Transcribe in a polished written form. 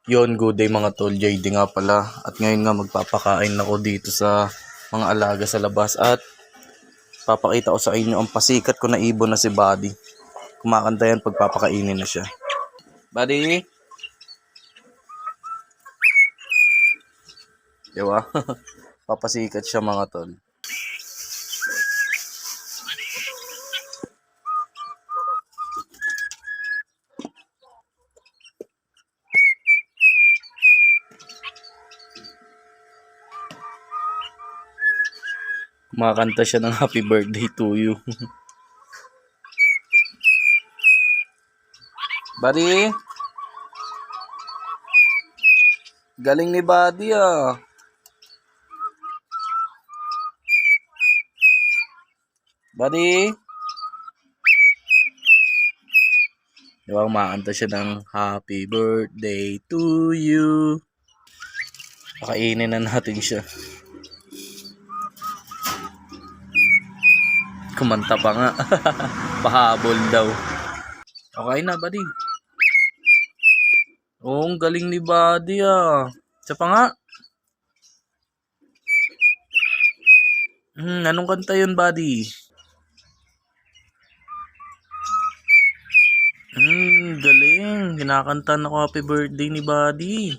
Yon, good day mga tol, JD nga pala. At ngayon nga magpapakain ako dito sa mga alaga sa labas. At papakita ko sa inyo ang pasikat ko na ibon na si Buddy. Kumakanta yan pagpapakainin na siya. Buddy? Diba? Papasikat siya mga tol. Kumakanta siya ng happy birthday to you. Buddy? Galing ni Buddy ah. Buddy? Diba, kumakanta siya ng happy birthday to you. Pakainin na natin siya. Kumanta pa nga. Pahabol daw. Okay na, Buddy. Oo, ang galing ni Buddy ah. Siya pa nga. Anong kanta yun, Buddy? Galing. Kinakanta na ko happy birthday ni Buddy.